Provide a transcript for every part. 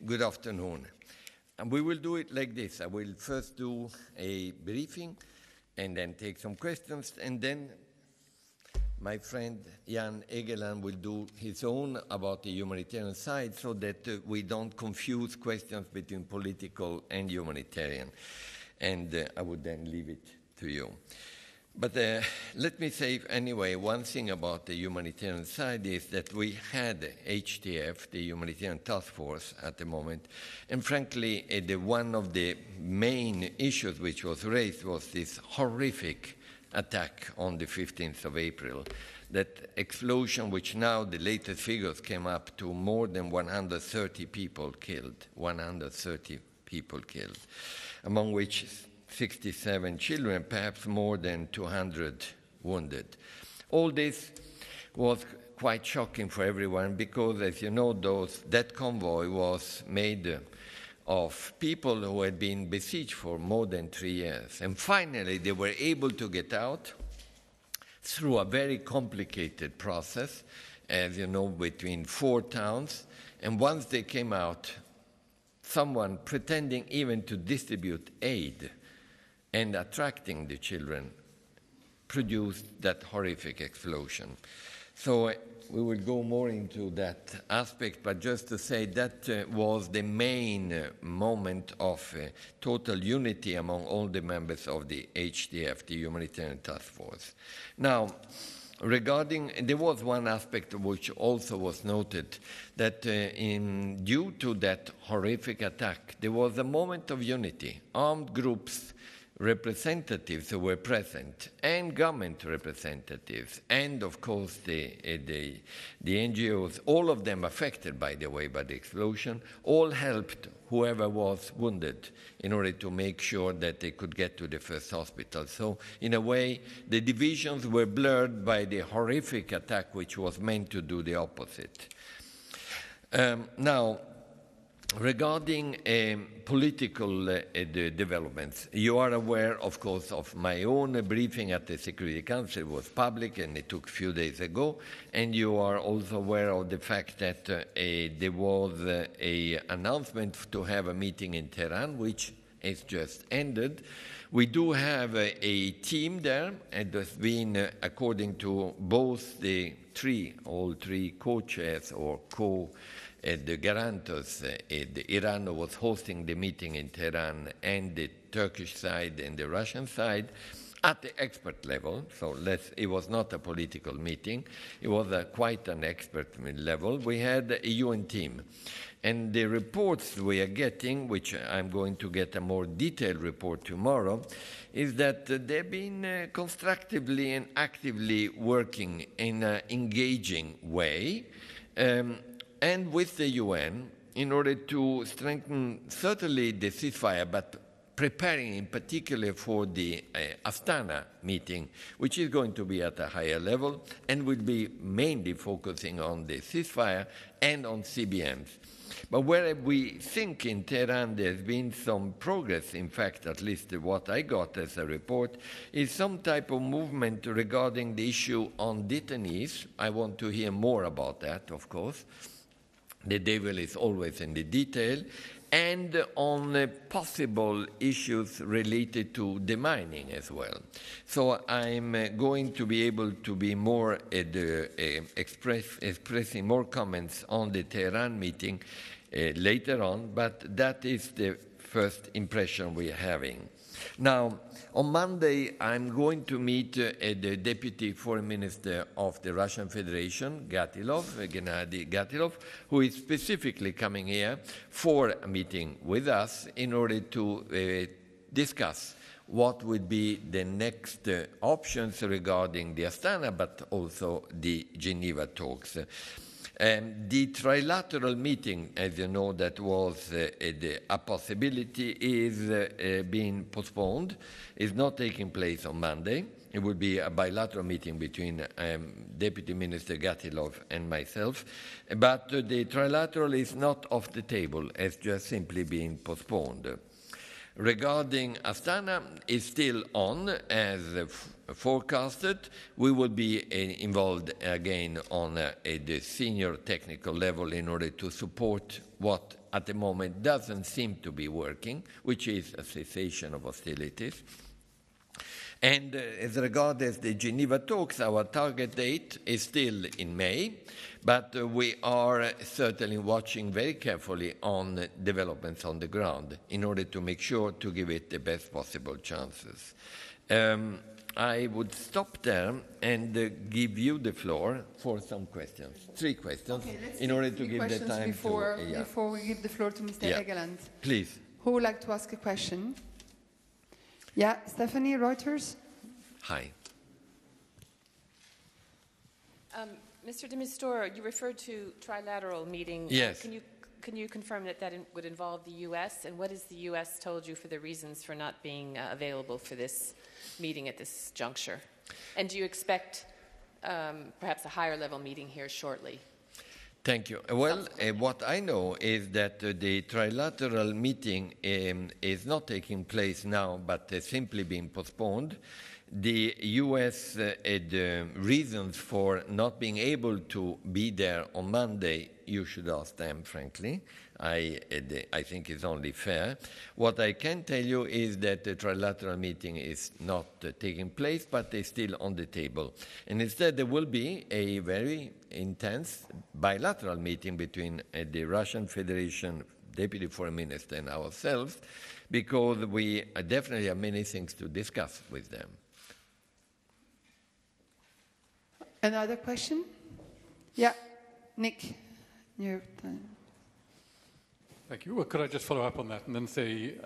Good afternoon. And we will do it like this. I will first do a briefing and then take some questions, and then my friend Jan Egeland will do his own about the humanitarian side so that we don't confuse questions between political and humanitarian. And I would then leave it to you. But let me say anyway, one thing about the humanitarian side is that we had HTF, the Humanitarian Task Force, at the moment, and frankly, one of the main issues which was raised was this horrific attack on the 15th of April, that explosion which now the latest figures came up to more than 130 people killed, among which 67 children, perhaps more than 200 wounded. All this was quite shocking for everyone because, as you know, that convoy was made of people who had been besieged for more than 3 years. And finally, they were able to get out through a very complicated process, as you know, between 4 towns. And once they came out, someone pretending even to distribute aid and attracting the children produced that horrific explosion. So we will go more into that aspect, but just to say that was the main moment of total unity among all the members of the HTF, the Humanitarian Task Force. Now, there was one aspect which also was noted, that due to that horrific attack, there was a moment of unity. Armed groups, representatives who were present, and government representatives, and of course the NGOs, all of them affected, by the way, by the explosion, all helped whoever was wounded in order to make sure that they could get to the first hospital. So in a way, the divisions were blurred by the horrific attack which was meant to do the opposite. Now, regarding political developments, you are aware, of course, of my own briefing at the Security Council. It was public and it took a few days ago. And you are also aware of the fact that there was an announcement to have a meeting in Tehran, which has just ended. We do have a team there, and there's been, according to both all three co-chairs or the guarantors, Iran was hosting the meeting in Tehran, and the Turkish side and the Russian side at the expert level. So it was not a political meeting. It was quite an expert level. We had a UN team. And the reports we are getting, which I'm going to get a more detailed report tomorrow, is that they've been constructively and actively working in an engaging way, and with the UN in order to strengthen certainly the ceasefire, but preparing in particular for the Astana meeting, which is going to be at a higher level and will be mainly focusing on the ceasefire and on CBMs. But where we think in Tehran there's been some progress, in fact, at least what I got as a report, is some type of movement regarding the issue on detainees. I want to hear more about that, of course. The devil is always in the detail, and on possible issues related to demining as well. So I'm going to be able to be more expressing more comments on the Tehran meeting later on, but that is the first impression we're having. Now, on Monday, I'm going to meet the Deputy Foreign Minister of the Russian Federation, Gennady Gatilov, who is specifically coming here for a meeting with us in order to discuss what would be the next options regarding the Astana, but also the Geneva talks. The trilateral meeting, as you know, that was a possibility, is being postponed. It's not taking place on Monday. It will be a bilateral meeting between Deputy Minister Gatilov and myself. But the trilateral is not off the table. It's just simply being postponed. Regarding Astana, is still on as forecasted. We will be involved again on the senior technical level in order to support what at the moment doesn't seem to be working, which is a cessation of hostilities. And as regards the Geneva talks, our target date is still in May, but we are certainly watching very carefully on developments on the ground in order to make sure to give it the best possible chances. I would stop there and give you the floor for some questions. 3 questions, in order to give the time before we give the floor to Mr. Egeland. Please. Who would like to ask a question? Yeah, Stephanie, Reuters. Hi. Mr. de Mistura, you referred to trilateral meeting. Yes. Can you confirm that would involve the U.S.? And what has the U.S. told you for the reasons for not being available for this meeting at this juncture? And do you expect perhaps a higher level meeting here shortly? Thank you. Well, what I know is that the trilateral meeting is not taking place now, but simply being postponed. The U.S. reasons for not being able to be there on Monday, you should ask them, frankly. I think it's only fair. What I can tell you is that the trilateral meeting is not taking place, but it's still on the table. And instead, there will be a very intense bilateral meeting between the Russian Federation Deputy Foreign Minister and ourselves, because we definitely have many things to discuss with them. Another question? Yeah, Nick, your time. Thank you. Well, could I just follow up on that and then say,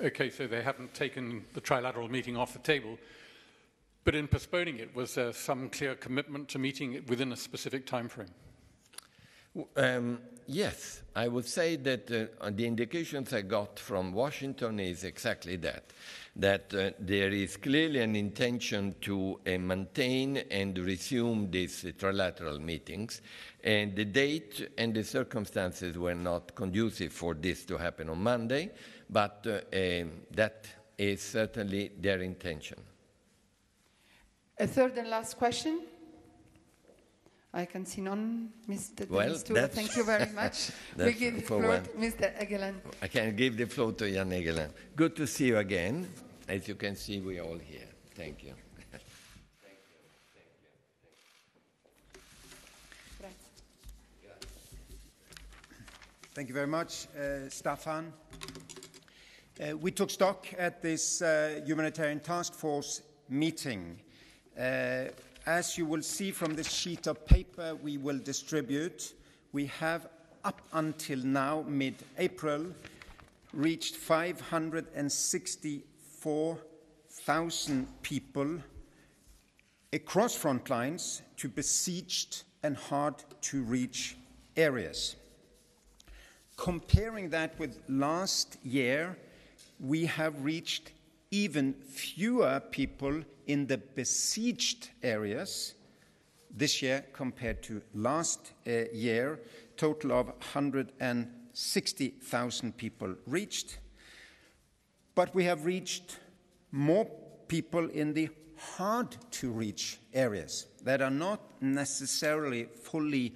okay, so they haven't taken the trilateral meeting off the table, but in postponing it, was there some clear commitment to meeting it within a specific time frame? Yes, I would say that the indications I got from Washington is exactly that there is clearly an intention to maintain and resume these trilateral meetings, and the date and the circumstances were not conducive for this to happen on Monday, but that is certainly their intention. A third and last question. I can see none, Mr. Mistura. Thank you very much. We give the floor to Mr. Egeland. I can give the floor to Jan Egeland. Good to see you again. As you can see, we are all here. Thank you. Thank you very much, Staffan. We took stock at this Humanitarian Task Force meeting. As you will see from this sheet of paper we will distribute, we have up until now, mid-April, reached 564,000 people across front lines to besieged and hard-to-reach areas. Comparing that with last year, we have reached even fewer people in the besieged areas this year compared to last year, total of 160,000 people reached. But we have reached more people in the hard-to-reach areas that are not necessarily fully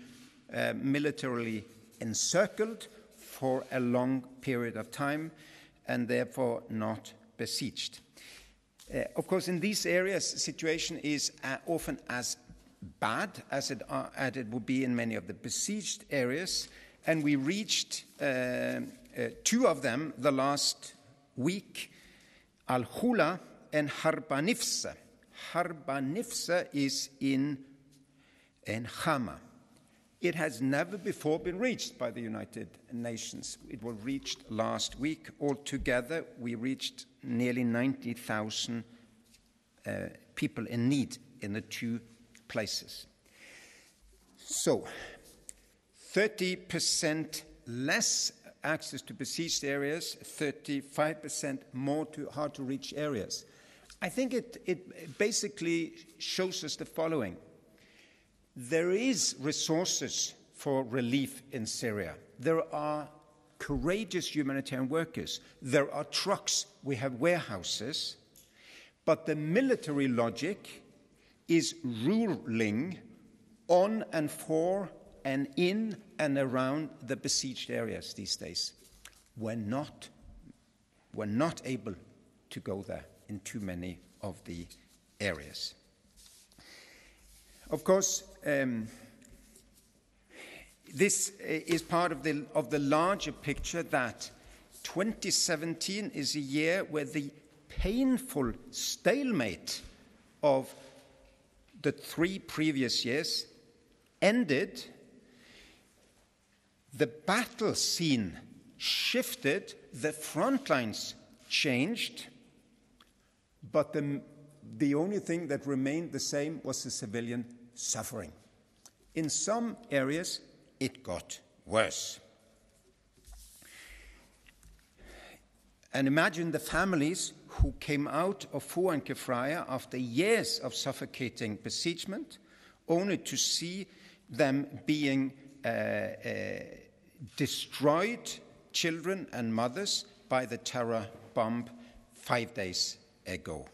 militarily encircled for a long period of time and therefore not besieged. Of course, in these areas, the situation is often as bad as it would be in many of the besieged areas, and we reached 2 of them the last week, Al-Hula and Harbanifsa. Harbanifsa is in Hama. It has never before been reached by the United Nations. It was reached last week. Altogether, we reached nearly 90,000 people in need in the 2 places. So, 30% less access to besieged areas, 35% more to hard-to-reach areas. I think it basically shows us the following. There is resources for relief in Syria. There are courageous humanitarian workers. There are trucks. We have warehouses. But the military logic is ruling on and for and in and around the besieged areas these days. We're not able to go there in too many of the areas. Of course, this is part of the larger picture that 2017 is a year where the painful stalemate of the 3 previous years ended. The battle scene shifted, the front lines changed, but the only thing that remained the same was the civilian suffering. In some areas, it got worse. And imagine the families who came out of Fuancafraya after years of suffocating besiegement, only to see them being destroyed, children and mothers, by the terror bomb 5 days ago.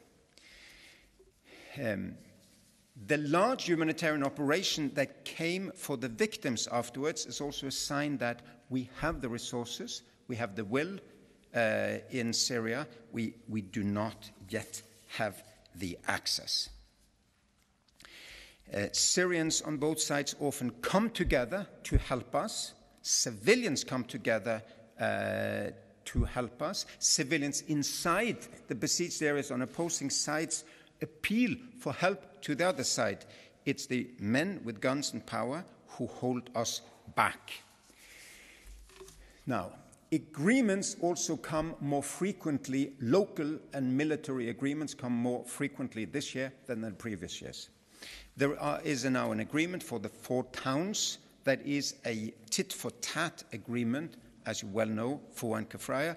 The large humanitarian operation that came for the victims afterwards is also a sign that we have the resources, we have the will in Syria, we do not yet have the access. Syrians on both sides often come together to help us. Civilians come together to help us. Civilians inside the besieged areas on opposing sides appeal for help to the other side. It's the men with guns and power who hold us back. Now, agreements also come more frequently. Local and military agreements come more frequently this year than in previous years. There is now an agreement for the 4 towns that is a tit-for-tat agreement, as you well know, Fuancafraya,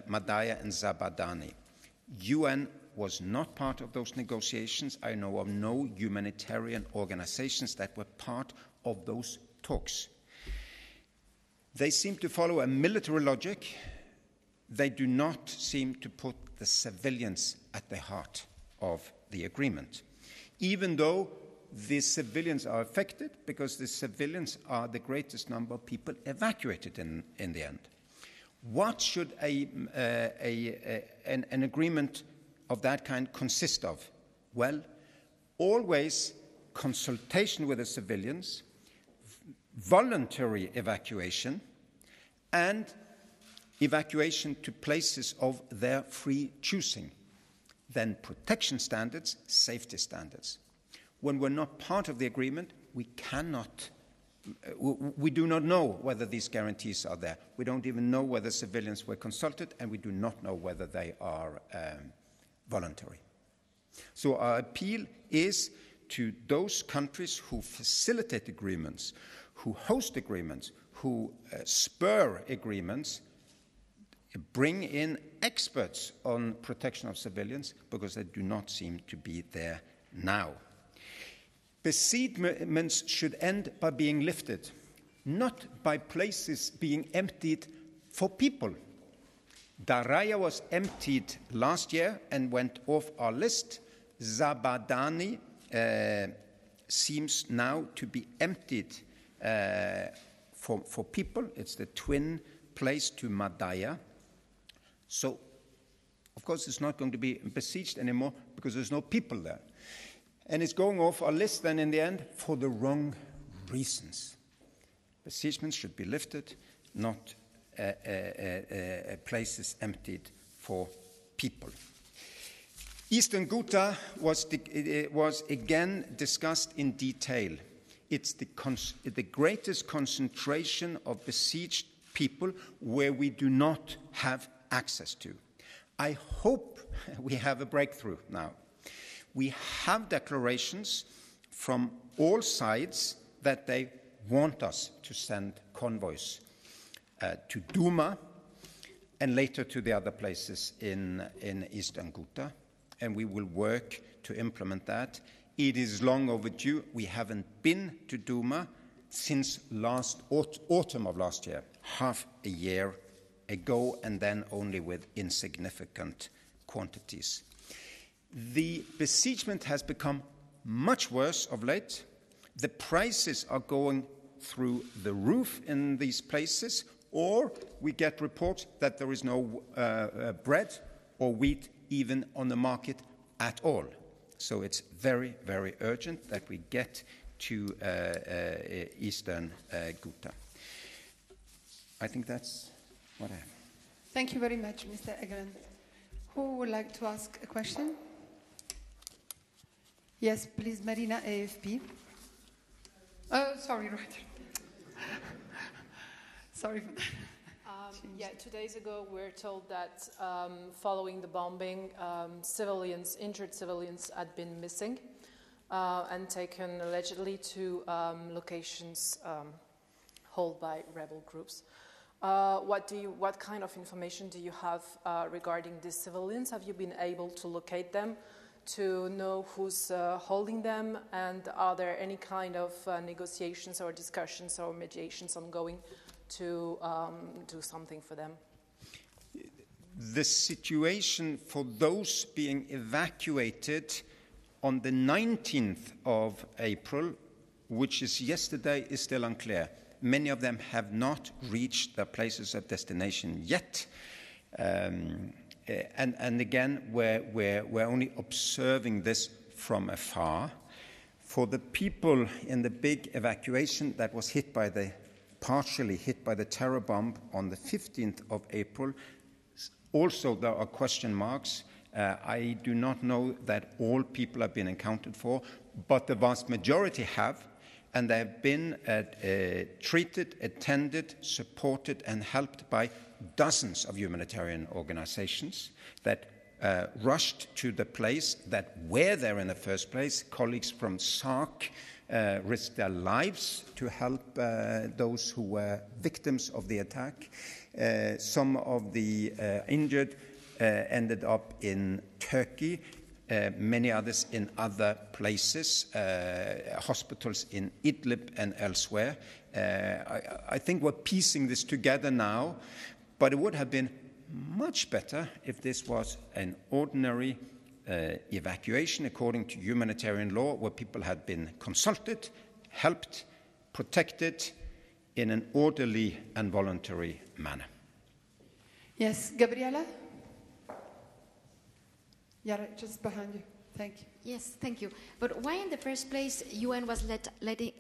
Madaya and Zabadani. UN was not part of those negotiations. I know of no humanitarian organizations that were part of those talks. They seem to follow a military logic. They do not seem to put the civilians at the heart of the agreement, even though the civilians are affected, because the civilians are the greatest number of people evacuated in the end. What should an agreement of that kind consist of? Well, always consultation with the civilians, voluntary evacuation, and evacuation to places of their free choosing. Then protection standards, safety standards. When we're not part of the agreement, we do not know whether these guarantees are there. We don't even know whether civilians were consulted, and we do not know whether they are voluntary. So our appeal is to those countries who facilitate agreements, who host agreements, who spur agreements, bring in experts on protection of civilians, because they do not seem to be there now. Besiegments should end by being lifted, not by places being emptied for people. Daraya was emptied last year and went off our list. Zabadani seems now to be emptied for people. It's the twin place to Madaya. So, of course, it's not going to be besieged anymore because there's no people there. And it's going off our list then in the end for the wrong reasons. Besiegements should be lifted, not places emptied for people. Eastern Ghouta was again discussed in detail. It's the greatest concentration of besieged people where we do not have access to. I hope we have a breakthrough now. We have declarations from all sides that they want us to send convoys to Duma and later to the other places in Eastern Ghouta, and we will work to implement that. It is long overdue. We haven't been to Duma since last autumn of last year, half a year ago, and then only with insignificant quantities. The besiegement has become much worse of late. The prices are going through the roof in these places, or we get reports that there is no bread or wheat even on the market at all. So it's very, very urgent that we get to eastern Ghouta. I think that's what I have. Thank you very much, Mr. Egeland. Who would like to ask a question? Yes, please, Marina, AFP. Oh, sorry, right. Sorry for that. Yeah, 2 days ago we were told that following the bombing, injured civilians had been missing and taken allegedly to locations held by rebel groups. What kind of information do you have regarding these civilians? Have you been able to locate them, to know who's holding them, and are there any kind of negotiations or discussions or mediations ongoing to do something for them? The situation for those being evacuated on the 19th of April, which is yesterday, is still unclear. Many of them have not reached their places of destination yet. And again, we're only observing this from afar. For the people in the big evacuation that was partially hit by the terror bomb on the 15th of April, also there are question marks. I do not know that all people have been accounted for, but the vast majority have. And they have been treated, attended, supported, and helped by dozens of humanitarian organizations that rushed to the place, that were there in the first place. Colleagues from SARC risked their lives to help those who were victims of the attack. Some of the injured ended up in Turkey. Many others in other places, hospitals in Idlib and elsewhere. I think we're piecing this together now, but it would have been much better if this was an ordinary evacuation according to humanitarian law, where people had been consulted, helped, protected in an orderly and voluntary manner. Yes, Gabriela? Yara, just behind you. Thank you. Yes, thank you. But why in the first place UN was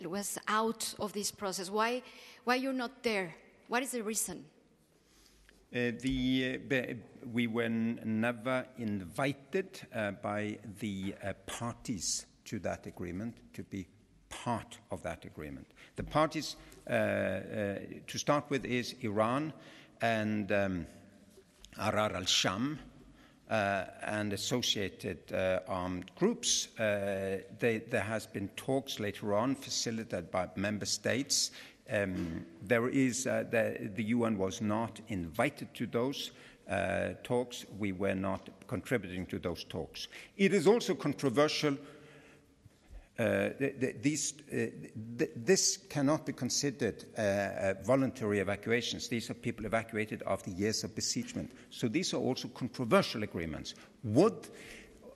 was out of this process? Why you're not there? What is the reason? We were never invited by the parties to that agreement to be part of that agreement. The parties, to start with, is Iran and Ahrar al-Sham, and associated armed groups. There has been talks later on facilitated by member states. The UN was not invited to those talks. We were not contributing to those talks. It is also controversial. This cannot be considered voluntary evacuations. These are people evacuated after years of besiegement. So these are also controversial agreements. Would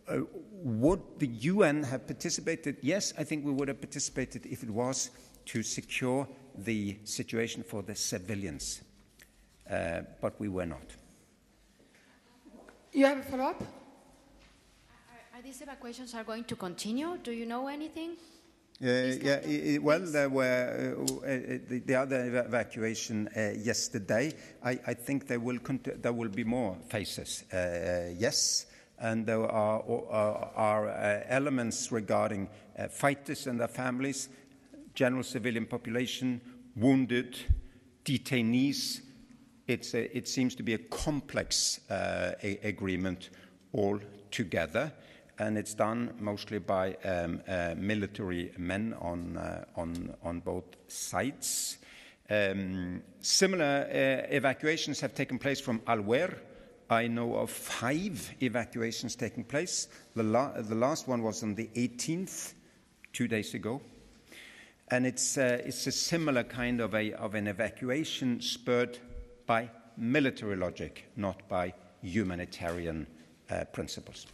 the UN have participated? Yes, I think we would have participated if it was to secure the situation for the civilians. But we were not. You have a follow-up? Are these evacuations going to continue? Do you know anything? Well, there were the other evacuation yesterday. I think there will be more phases. Yes, and there are elements regarding fighters and their families, general civilian population, wounded, detainees. It seems to be a complex agreement altogether. And it's done mostly by military men on both sides. Similar evacuations have taken place from Al-Wer. I know of 5 evacuations taking place. The last one was on the 18th, 2 days ago. And it's a similar kind of an evacuation spurred by military logic, not by humanitarian principles.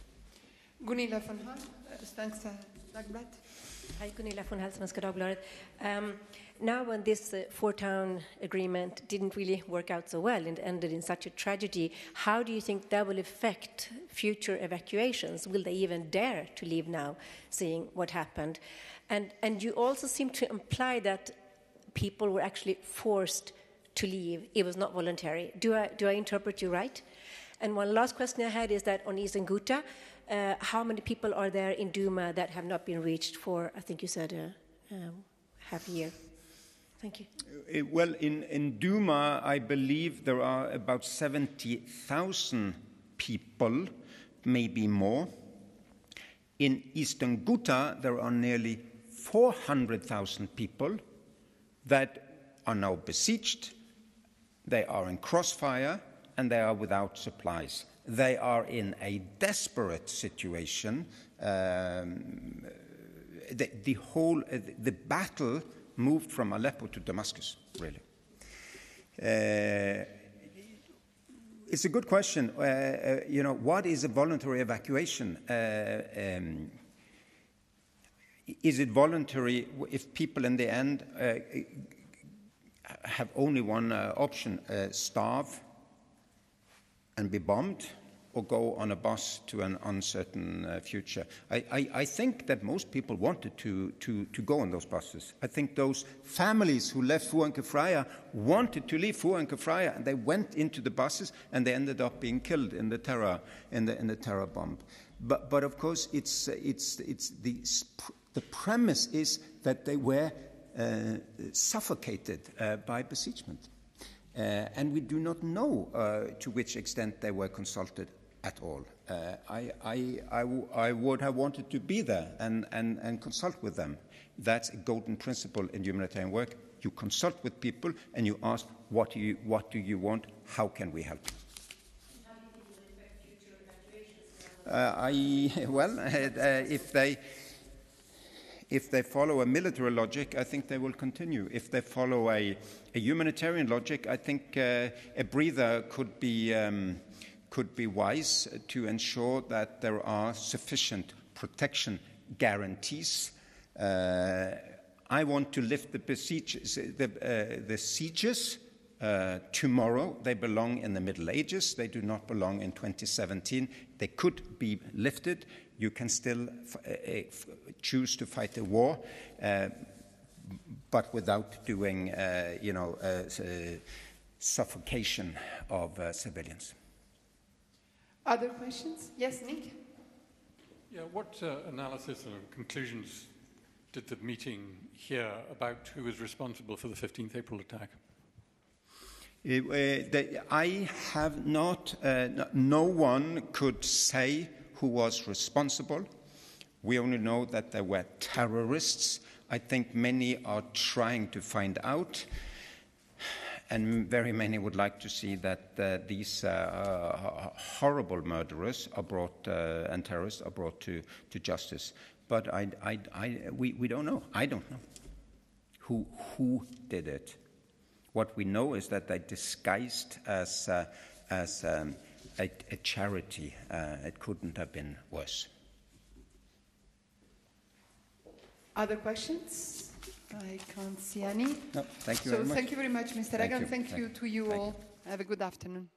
Gunilla van Haan, Svenska Dagbladet. Hi, Gunilla von Svenska Dagbladet. Now when this four-town agreement didn't really work out so well and ended in such a tragedy, how do you think that will affect future evacuations? Will they even dare to leave now, seeing what happened? And you also seem to imply that people were actually forced to leave. It was not voluntary. Do I interpret you right? And one last question I had is that on Eastern Ghouta, how many people are there in Duma that have not been reached for, I think you said, half a year? Thank you. Well, in Duma, I believe there are about 70,000 people, maybe more. In Eastern Ghouta, there are nearly 400,000 people that are now besieged. They are in crossfire, and they are without supplies. They are in a desperate situation. The battle moved from Aleppo to Damascus, really. It's a good question. What is a voluntary evacuation? Is it voluntary if people in the end have only one option, starve and be bombed, or go on a bus to an uncertain future? I think that most people wanted to go on those buses. I think those families who left Fuancafraya wanted to leave Fuancafraya, and they went into the buses, and they ended up being killed in the terror bomb. But of course, it's the premise is that they were suffocated by besiegement. And we do not know to which extent they were consulted at all. I would have wanted to be there and consult with them. That's a golden principle in humanitarian work. You consult with people and you ask, what do you want? How can we help? How do you think it will affect future evacuations? If they follow a military logic, I think they will continue. If they follow a humanitarian logic, I think a breather could be wise to ensure that there are sufficient protection guarantees. I want to lift the sieges tomorrow. They belong in the Middle Ages. They do not belong in 2017. They could be lifted. You can still choose to fight a war, but without doing, suffocation of civilians. Other questions? Yes, Nick? Yeah, what analysis and conclusions did the meeting hear about who was responsible for the 15th April attack? I have not, no one could say who was responsible. We only know that there were terrorists. I think many are trying to find out, and very many would like to see that these horrible murderers are brought and terrorists are brought to justice. But we don't know. I don't know who did it. What we know is that they disguised as a charity. It couldn't have been worse. Other questions? I can't see any. No, thank you very much. Thank you very much, Mr. Egeland. Thank you to you all. Have a good afternoon.